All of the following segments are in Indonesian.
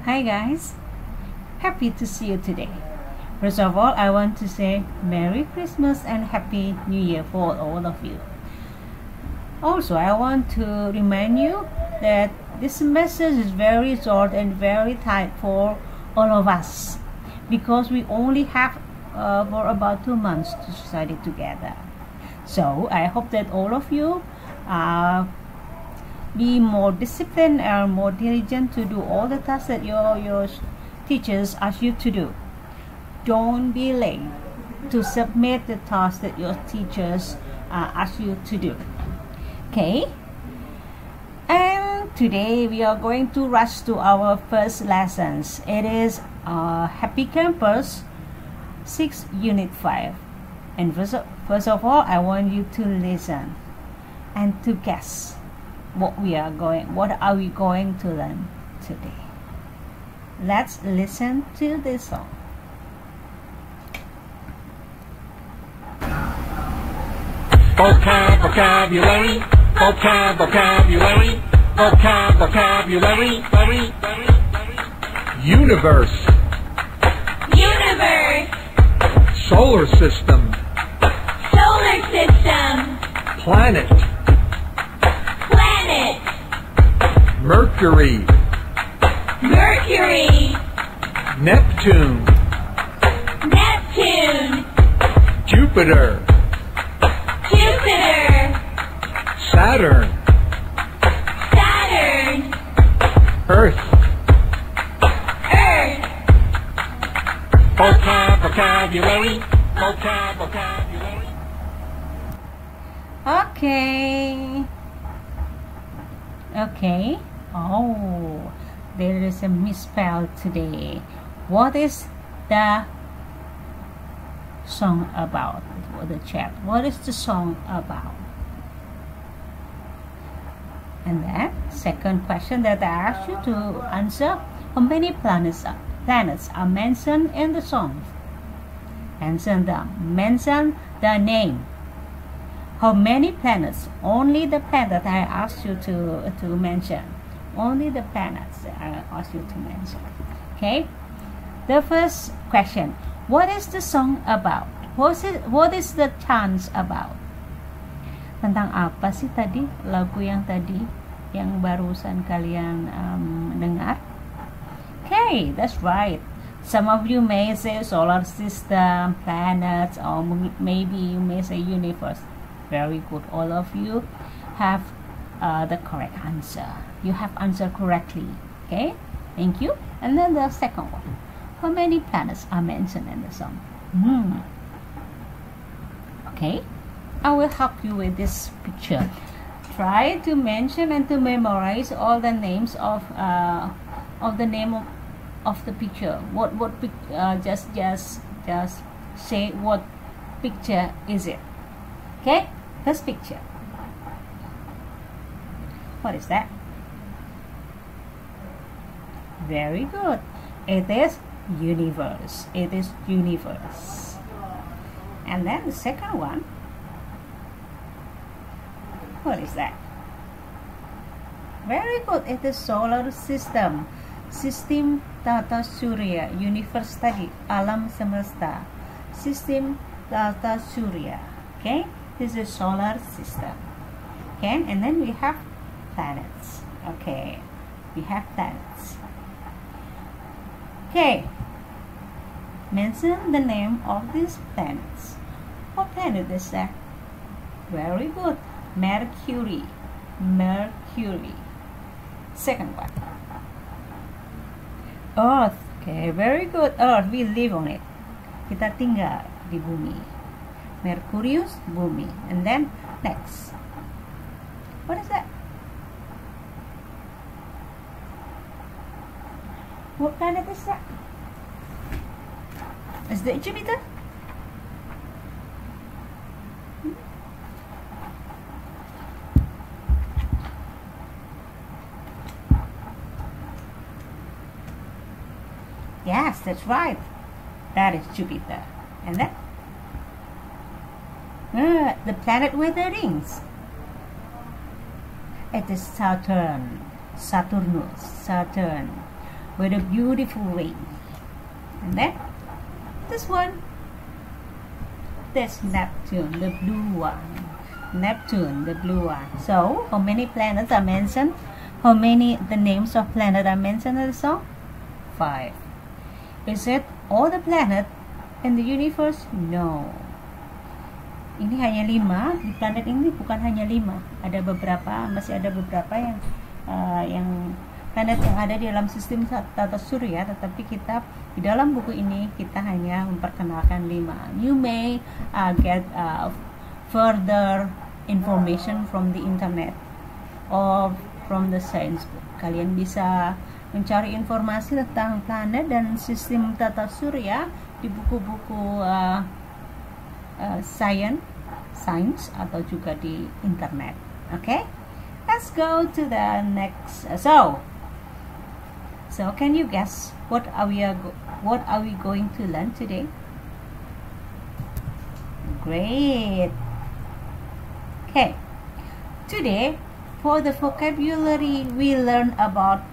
Hi guys, happy to see you today. First of all, I want to say Merry Christmas and Happy New Year for all of you. Also, I want to remind you that this message is very short and very tight for all of us because we only have for about 2 months to study together. So I hope that all of you be more disciplined and more diligent to do all the tasks that your teachers ask you to do. Don't be late to submit the tasks that your teachers ask you to do. Okay? And today we are going to rush to our first lessons. It is Happy Campus 6 Unit 5. And first of all, I want you to listen and to guess what are we going to learn today. Let's listen to this song. Vocabulary, vocabulary, vocabulary, universe, solar system, planet, Mercury, Neptune, Jupiter, Saturn, Earth. Vocabulary. Okay. Oh, there is a misspell today. What is the song about? For the chat, what is the song about? And then second question that I asked you to answer: how many planets are mentioned in the song? Mention the name. How many planets? Only the planet I asked you to mention. Only the planets I asked you to mention. Okay. The first question: what is the song about? What is the chant about? Tentang apa sih tadi lagu yang barusan kalian dengar? Okay, that's right. Some of you may say solar system, planets, or maybe you may say universe. Very good. All of you have the correct answer. You have answered correctly. Okay, thank you. And then the second one: how many planets are mentioned in the song? Okay, I will help you with this picture. Try to mention and to memorize all the names of the name of the picture. Just say what picture is it. Okay, first picture. What is that? Very good. It is universe. And then the second one. What is that? Very good. It is solar system. Sistem tata surya. Universe tadi. Alam semesta. Sistem tata surya. Okay. This is solar system. Okay. And then we have planets. Okay. We have planets. Okay. Mention the name of these planets. What planet is that? Very good. Mercury. Second one. Earth. Okay, very good. Earth, we live on it. Kita tinggal di bumi. Mercurius, bumi. And then next. What is that? What planet is that? Is that Jupiter? Yes, that's right. That is Jupiter. And then the planet with the rings. It is Saturn. Saturn. with a beautiful ring. And then this one, this Neptune, the blue one. Neptune, the blue one. So, how many planets are mentioned? How many the names of planet are mentioned in the song? 5. Is it all the planet in the universe? No. Ini hanya 5. Di planet ini bukan hanya 5. Ada beberapa, masih ada beberapa yang planet yang ada di dalam sistem tata surya, tetapi kita di dalam buku ini kita hanya memperkenalkan 5. You may get further information from the internet or from the science book. Kalian bisa mencari informasi tentang planet dan sistem tata surya di buku-buku science atau juga di internet. Okay, let's go to the next. So can you guess what are we going to learn today? Great. Okay, today for the vocabulary we learn about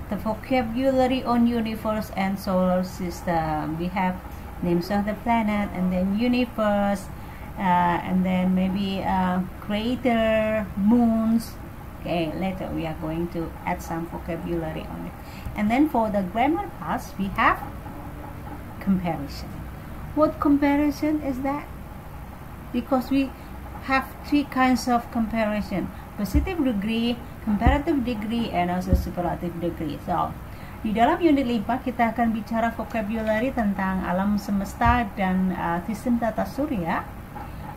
the vocabulary on universe and solar system. We have names of the planet and then universe, and then maybe crater, moons. Okay, later we are going to add some vocabulary on it. And then for the grammar class we have comparison. What comparison is that? Because we have 3 kinds of comparison: positive degree, comparative degree, and also superlative degree. So, di dalam unit 5 kita akan bicara vocabulary tentang alam semesta dan sistem tata surya.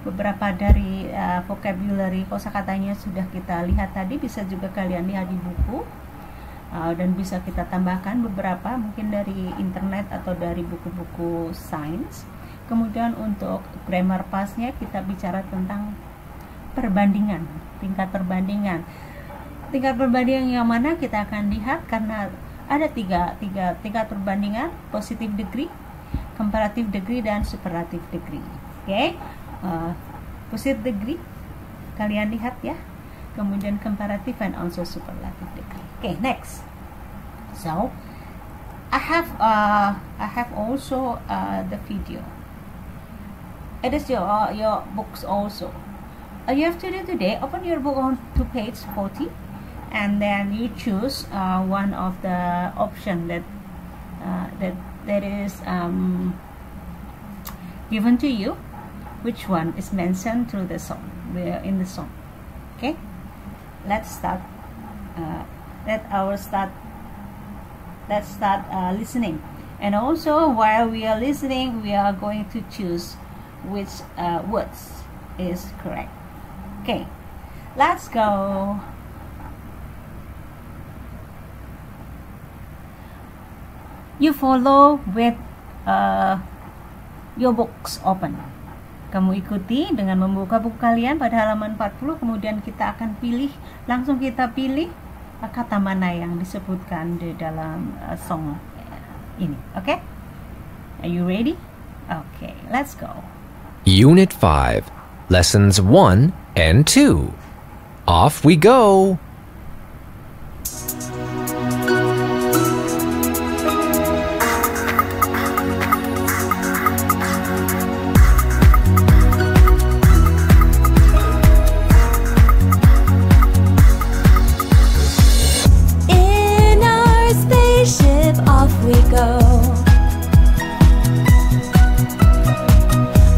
Beberapa dari vocabulary kosakatanya sudah kita lihat tadi, bisa juga kalian lihat di buku, dan bisa kita tambahkan beberapa mungkin dari internet atau dari buku-buku sains. Kemudian untuk grammar pass-nya kita bicara tentang perbandingan, tingkat perbandingan. Tingkat perbandingan yang mana kita akan lihat karena ada tiga tingkat perbandingan: positive degree, comparative degree, dan superlative degree. Oke, positive degree kalian lihat ya, kemudian comparative and also superlative degree. Okay, next. So I have also the video. It is your books also. All you have to do today, open your book on to page 40, and then you choose one of the option that is given to you. Which one is mentioned through the song, in the song? Okay, let's start. Let's start listening. And also, while we are listening, we are going to choose which words is correct. Okay, let's go. You follow with your books open. Kamu ikuti dengan membuka buku kalian pada halaman 40, kemudian kita akan langsung kita pilih kata mana yang disebutkan di dalam song ini. Okay? Are you ready? Okay, let's go. Unit 5, Lessons 1 and 2. Off we go! In our spaceship, off we go.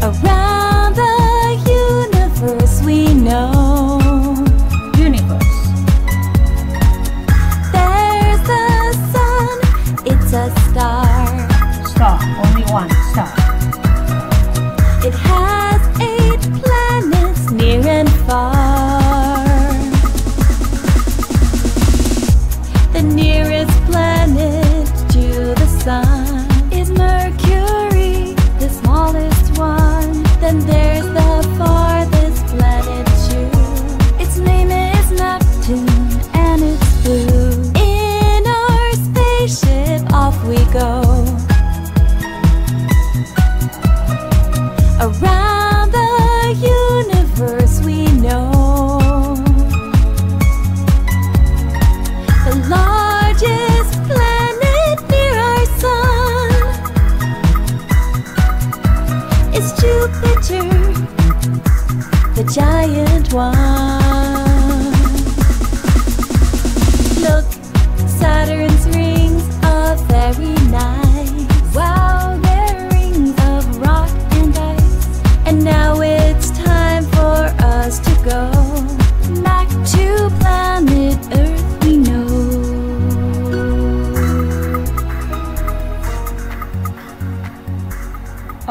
Around the universe we know. Universe. There's the sun, it's a star. Star. Only one star. It has 8 planets near and far. The nearest planet to the sun is Mercury, the smallest one. Then there's the farthest planet too. Its name is Neptune and it's blue. In our spaceship, off we go. Around the universe we know. The largest planet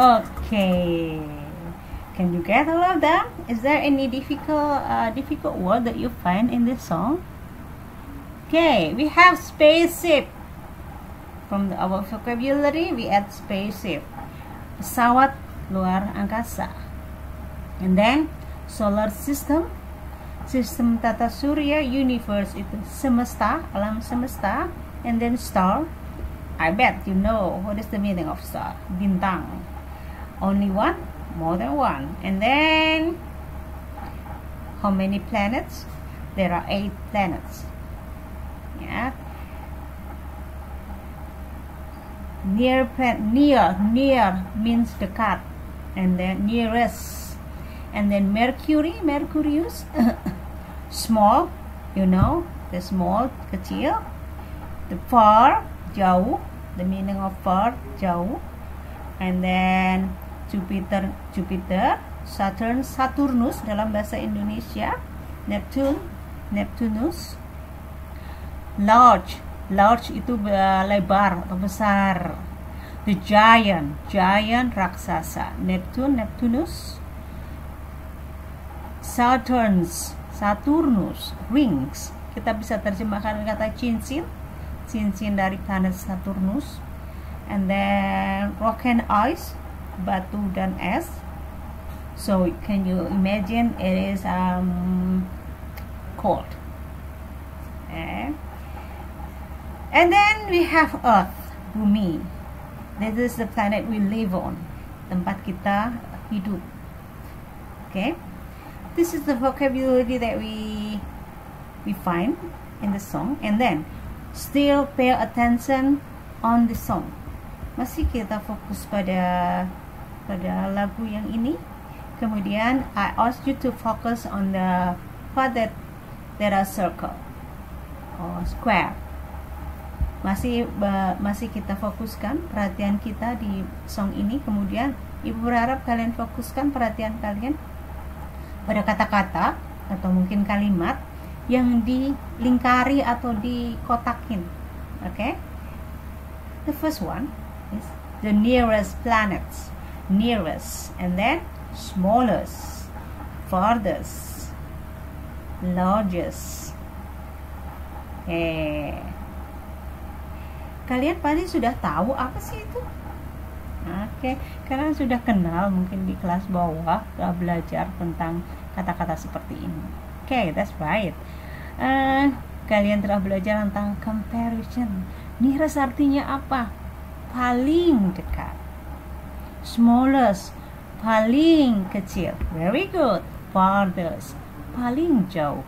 Okay. Can you get all of them? Is there any difficult word that you find in this song? Okay, we have spaceship. From our vocabulary, we add spaceship. Pesawat luar angkasa. And then solar system, sistem tata surya, universe itu semesta, alam semesta. And then star. I bet you know what is the meaning of star. Bintang. Only one, more than one. And then how many planets? There are 8 planets. Yeah. Near means dekat, and then nearest, and then Mercurius, small, you know, the small, kecil, the far, jauh, the meaning of far, jauh, and then Jupiter, Saturn, Saturnus dalam bahasa Indonesia, Neptunus, large itu lebar atau besar. The giant raksasa. Neptunus. Saturnus, rings. Kita bisa terjemahkan kata cincin dari planet Saturnus. And then rock and ice, batu dan es. So can you imagine it is cold. And then we have Earth, bumi. This is the planet we live on, tempat kita hidup. Okay, this is the vocabulary that we find in the song. And then still pay attention on the song. Masih kita fokus pada lagu yang ini. Kemudian I ask you to focus on the part that there are circle or square. Masih kita fokuskan perhatian kita di song ini. Kemudian Ibu berharap kalian fokuskan perhatian kalian pada kata-kata atau mungkin kalimat yang dilingkari atau dikotakin. Okay? The first one is the nearest planets. Nearest, and then smallest, farthest, largest. Kalian pasti sudah tahu apa sih itu? Oke, kalian sudah kenal mungkin di kelas bawah belajar tentang kata-kata seperti ini. Oke, that's right. Kalian telah belajar tentang comparison. Nearest artinya apa? Paling dekat. Smallest, paling kecil. Very good. Farthest, paling jauh.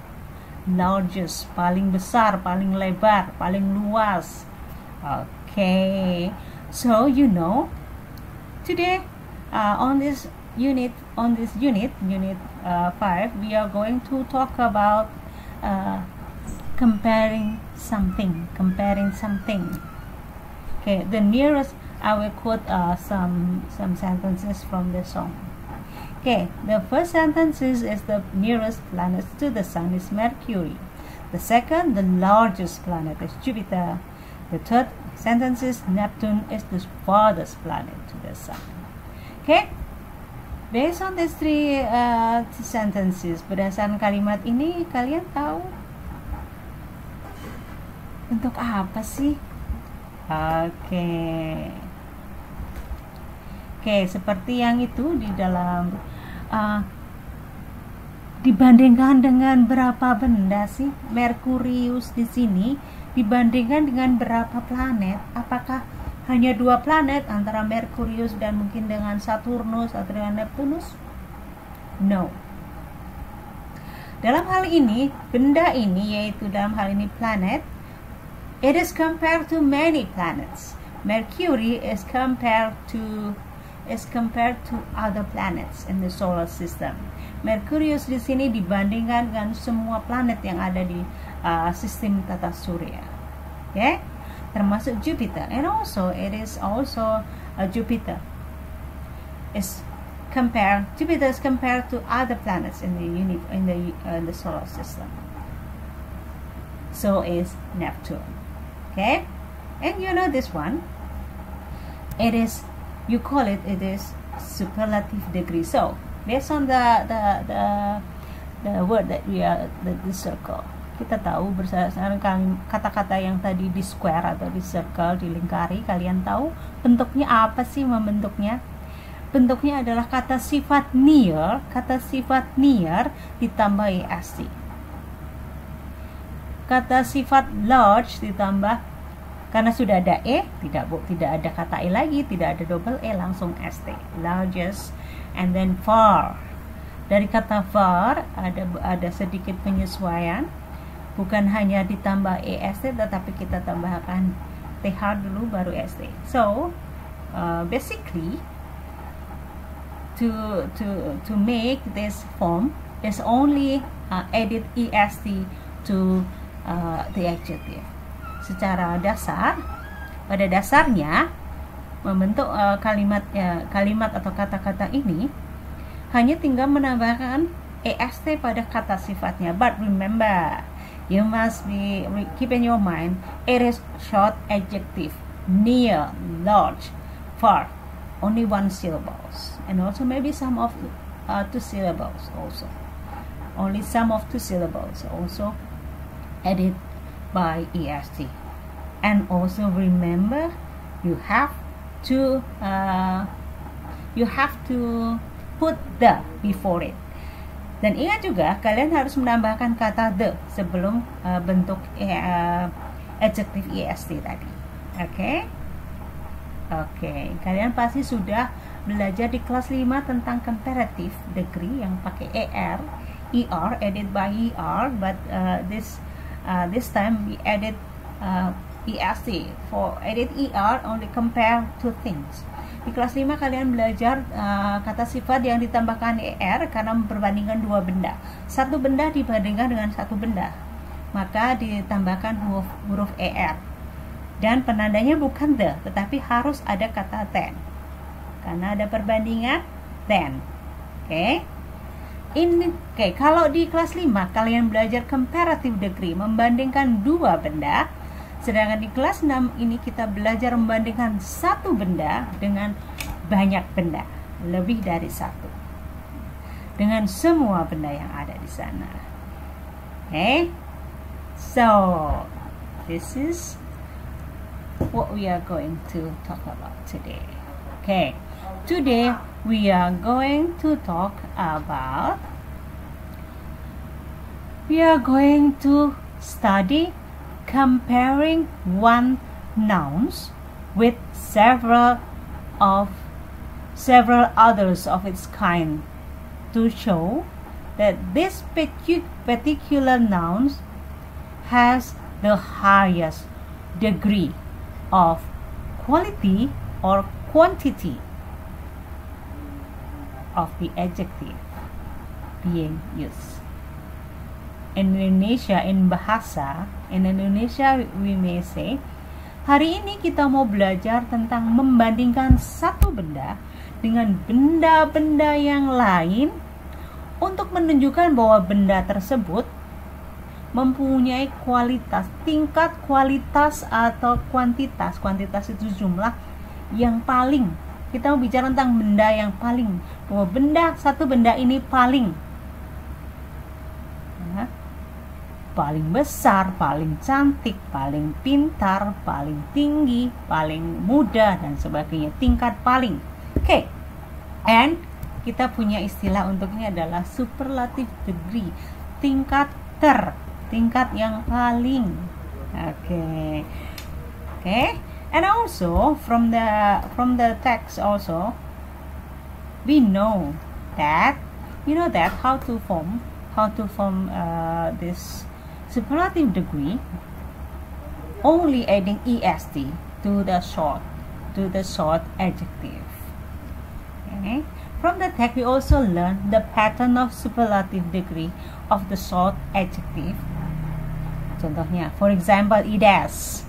Largest, paling besar, paling lebar, paling luas. Okay, so you know, today on this unit 5, we are going to talk about comparing something. Okay, the nearest, I will quote some sentences from the song. Okay, the first sentence is the nearest planet to the sun is Mercury. The second, the largest planet is Jupiter. The third sentence is Neptune is the farthest planet to the sun. Okay, based on these 3 sentences, berdasarkan kalimat ini, kalian tahu bentuk apa sih? Oke, seperti yang itu di dalam dibandingkan dengan berapa benda sih? Merkurius di sini dibandingkan dengan berapa planet? Apakah hanya 2 planet antara Merkurius dan mungkin dengan Saturnus atau dengan Neptunus? No. Dalam hal ini, benda ini yaitu dalam hal ini planet, it is compared to many planets. Mercury is compared to other planets in the solar system. Merkurius di sini dibandingkan dengan semua planet yang ada di sistem tata surya. Okay? Termasuk Jupiter. And also it is also Jupiter is compared to other planets in the solar system. So is Neptune. Okay? And you know this one. It is superlative degree. So based on the word that we are the circle, kita tahu berdasarkan kata-kata yang tadi di square atau di circle, di lingkari, kalian tahu bentuknya apa sih membentuknya? Bentuknya adalah kata sifat near ditambah est. Kata sifat large ditambah, karena sudah ada e, tidak ada kata e lagi, tidak ada double e, langsung st, largest. And then far, dari kata far ada sedikit penyesuaian, bukan hanya ditambah est tetapi kita tambahkan th dulu baru st. So basically to make this form is only added est to the adjective. Secara dasar, pada dasarnya membentuk kalimat atau kata-kata ini hanya tinggal menambahkan est pada kata sifatnya. But remember, you must keep in your mind, it is short adjective, near, large, far, only one syllables, and also maybe some of two syllables also. Only some of two syllables also added by est. And also remember, you have to put the before it. Dan ingat juga, kalian harus menambahkan kata the sebelum bentuk adjective est tadi. Oke, kalian pasti sudah belajar di kelas 5 tentang comparative degree yang pakai er, added by but this time we added est. For added only compare two things. Di kelas 5 kalian belajar kata sifat yang ditambahkan er karena memperbandingkan dua benda. Satu benda dibandingkan dengan satu benda, maka ditambahkan huruf er. Dan penandanya bukan the, tetapi harus ada kata than. Karena ada perbandingan than. Kalau di kelas 5 kalian belajar comparative degree, membandingkan dua benda. Sedangkan di kelas 6 ini kita belajar membandingkan satu benda dengan banyak benda, lebih dari satu, dengan semua benda yang ada di sana. So this is what we are going to talk about today. Today we are going to talk about, we are going to study comparing one nouns with several others of its kind to show that this particular noun has the highest degree of quality or quantity of the adjective being used. In Indonesia, in Indonesia we may say, hari ini kita mau belajar tentang membandingkan satu benda dengan benda-benda yang lain untuk menunjukkan bahwa benda tersebut mempunyai kualitas, tingkat kualitas atau kuantitas. Kuantitas itu jumlah yang paling. Kita mau bicara tentang benda yang paling, bahwa satu benda ini paling besar, paling cantik, paling pintar, paling tinggi, paling mudah, dan sebagainya. Tingkat paling. And kita punya istilah untuknya adalah superlative degree, tingkat yang paling. And also from the text also we know that how to form this superlative degree, only adding est to the short adjective. From the text we also learn the pattern of superlative degree of the short adjective. Contohnya, for example, es.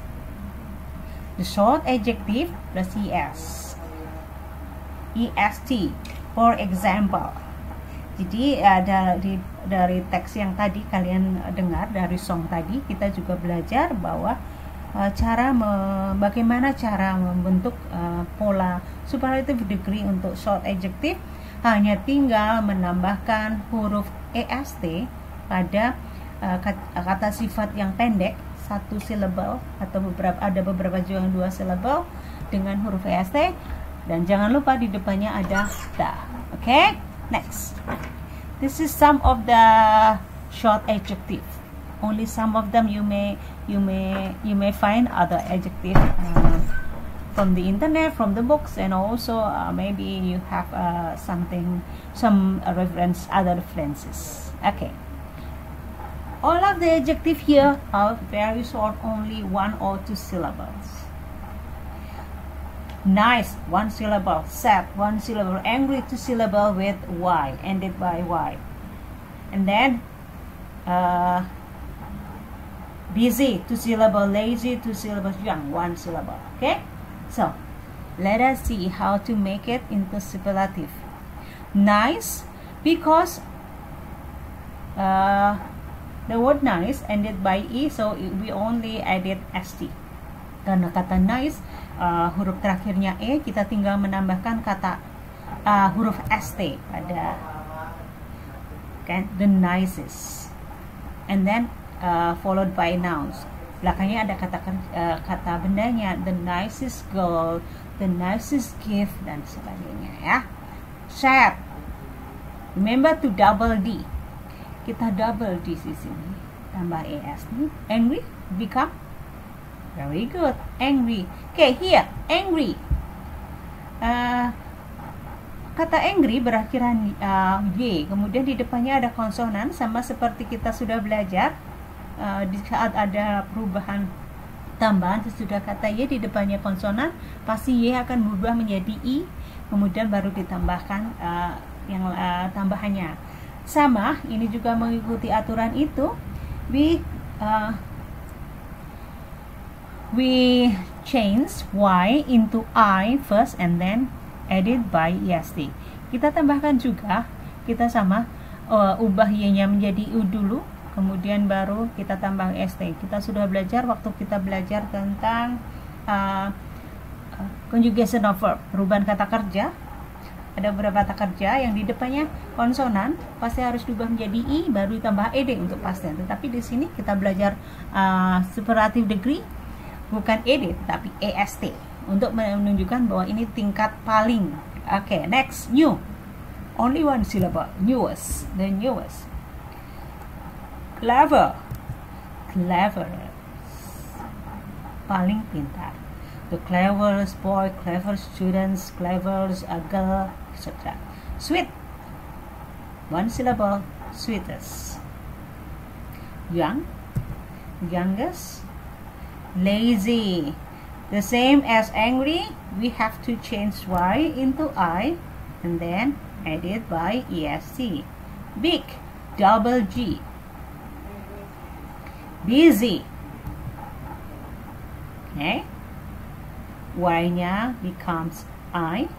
The short adjective plus est. For example. Jadi dari teks yang tadi kalian dengar, dari song tadi, kita juga belajar bahwa bagaimana cara membentuk pola superlative degree untuk short adjective. Hanya tinggal menambahkan huruf est pada kata sifat yang pendek, satu syllable atau ada beberapa juga yang 2 syllable dengan huruf est, dan jangan lupa di depannya ada the. Okay, next. This is some of the short adjective. Only some of them you may find other adjective from the internet, from the books, and also maybe you have some other references. Okay. All of the adjective here are very short, only 1 or 2 syllables. Nice, 1 syllable. Sad, 1 syllable. Angry, 2 syllable with y, ended by y. And then busy, 2 syllable. Lazy, 2 syllables. Young, 1 syllable. Okay, so let us see how to make it into superlative. Nice, because the word nice ended by e, so we only added st. Karena kata nice huruf terakhirnya e, kita tinggal menambahkan kata huruf st pada the nicest, and then followed by nouns. Belakangnya ada kata bendanya, the nicest girl, the nicest gift, dan sebagainya ya. Sad, remember to double d. Kita double d di sini, tambah est. Angry become very good, angry. Okay, here angry. Kata angry berakhiran y, kemudian di depannya ada konsonan, sama seperti kita sudah belajar di saat ada perubahan tambahan sesudah kata y di depannya konsonan, pasti y akan berubah menjadi i, kemudian baru ditambahkan yang tambahannya. Sama, ini juga mengikuti aturan itu. We change y into I first and then added by est. Kita tambahkan juga, kita sama ubah y-nya menjadi u dulu, kemudian baru kita tambah st. Kita sudah belajar waktu kita belajar tentang conjugation of verb, perubahan kata kerja. Ada beberapa kata kerja yang di depannya konsonan pasti harus diubah menjadi i, baru ditambah ed untuk past tense. Tetapi di sini kita belajar superlative degree, bukan ed tapi est, untuk menunjukkan bahwa ini tingkat paling. Okay, next, new, only 1 syllable, newest, the newest. Clever, clever, paling pintar. The cleverest boy, clever students, cleverest girl, etc. Sweet, 1 syllable, sweetest. Young, youngest. Lazy, the same as angry, we have to change y into I and then add it by est. Big, double G. Busy, okay, y-nya becomes I.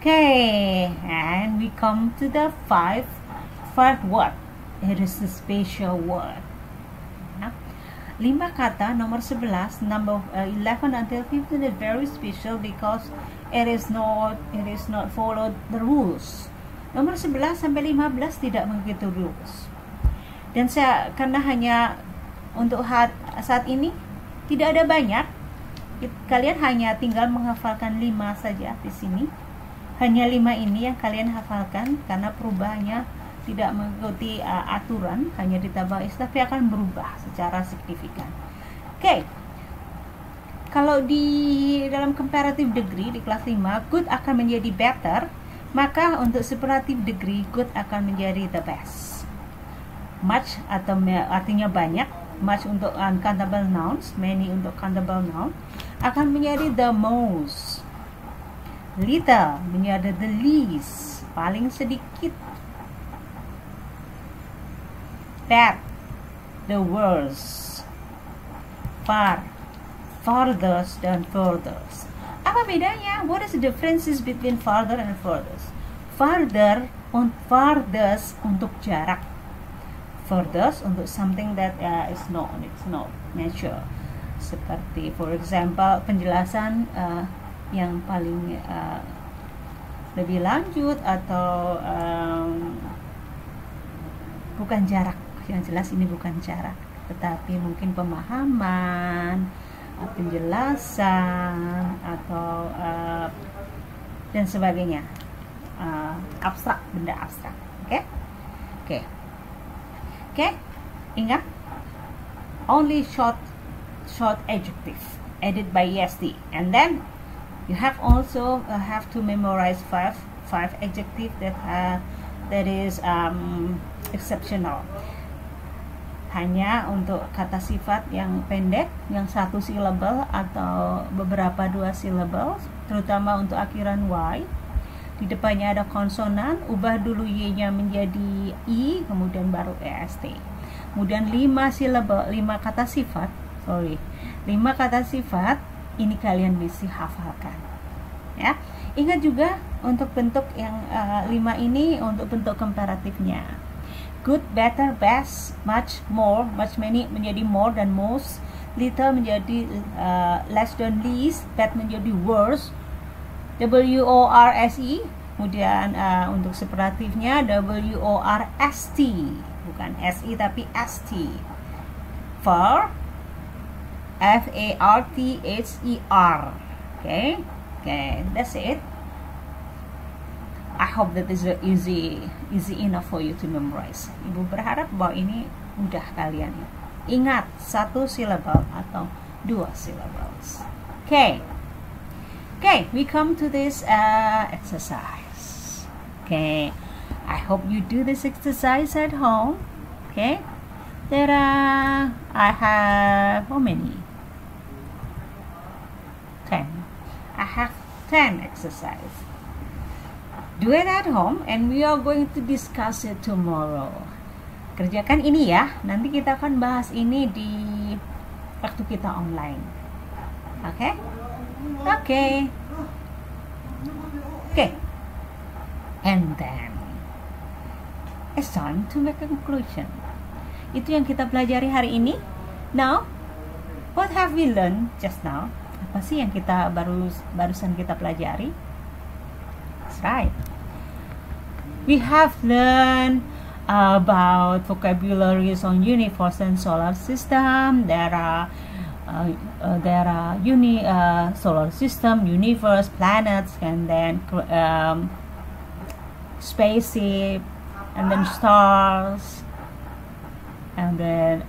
Okay, and we come to the fourth word. It is a special word. 5 kata nomor 11, number 11 until 15 is very special because it is not followed the rules. Nomor 11 sampai 15 tidak mengikuti rules. Dan karena hanya untuk saat ini tidak ada banyak, kalian hanya tinggal menghafalkan 5 saja di sini. Hanya 5 ini yang kalian hafalkan, karena perubahannya tidak mengikuti aturan, hanya ditambah is, tapi akan berubah secara signifikan. Okay. Kalau di dalam comparative degree di kelas 5, good akan menjadi better, maka untuk superlative degree good akan menjadi the best. Much atau artinya banyak, much untuk uncountable nouns, many untuk countable noun, akan menjadi the most. Little menjadi the least, paling sedikit. Bad, the worst. Far, farthest dan furthest. Apa bedanya? What is the differences between farther and furthest? Farthest untuk jarak. Furthest untuk something that is not, it's not natural. seperti for example penjelasan yang paling lebih lanjut atau bukan jarak, yang jelas ini bukan jarak, tetapi mungkin pemahaman, penjelasan atau dan sebagainya, abstrak, benda abstrak. Oke, ingat only short adjective added by EST, and then you have also have to memorize five adjective that is exceptional. Hanya untuk kata sifat yang pendek, yang 1 syllable atau beberapa 2 syllable, terutama untuk akhiran Y. Di depannya ada konsonan, ubah dulu Y-nya menjadi I, kemudian baru EST. Kemudian 5 syllable, 5 kata sifat, 5 kata sifat, ini kalian bisa hafalkan. Ya, ingat juga untuk bentuk yang 5 ini untuk bentuk komparatifnya. Good, better, best, much, more, much, many menjadi more dan most, little menjadi less dan least, bad menjadi worse, WORSE, kemudian untuk separatifnya WORST, bukan SI tapi ST, for, FARTHER. Okay, that's it. I hope that is easy enough for you to memorize. Ibu berharap bahwa ini mudah kalian ingat 1 syllable atau 2 syllables. Okay, we come to this exercise. Okay, I hope you do this exercise at home. Okay, I have how many? 10. I have 10 exercises. Do it at home and we are going to discuss it tomorrow. Kerjakan ini ya, nanti kita akan bahas ini di waktu kita online. Okay? And then it's time to make a conclusion. Itu yang kita pelajari hari ini. Now, what have we learned just now? Apa sih yang kita barusan kita pelajari? That's right. We have learned about vocabularies on universe and solar system. There are solar system, universe, planets, and then spaceship, and then stars, and then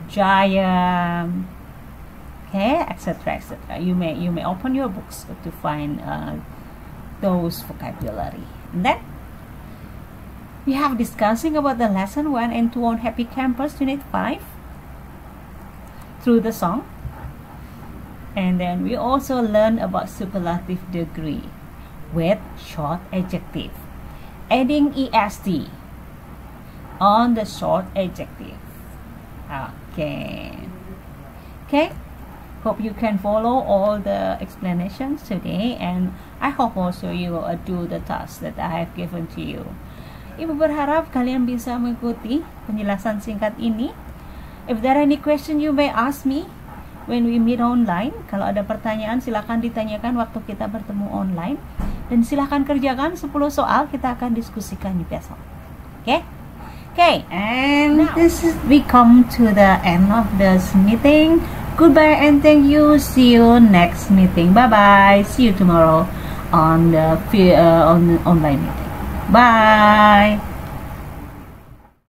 giant, etc. You may open your books to find those vocabulary. And then we have discussing about the lesson 1 and 2 on Happy Campus Unit 5 through the song. And then we also learn about superlative degree with short adjective, adding EST on the short adjective. Okay. Hope you can follow all the explanations today, and I hope also you will do the task that I have given to you. Ibu berharap kalian bisa mengikuti penjelasan singkat ini. If there are any question you may ask me when we meet online. Kalau ada pertanyaan silakan ditanyakan waktu kita bertemu online, dan silakan kerjakan 10 soal, kita akan diskusikan di besok. Okay, and now we come to the end of this meeting. Goodbye and thank you. See you next meeting. Bye bye. See you tomorrow on the online meeting. Bye.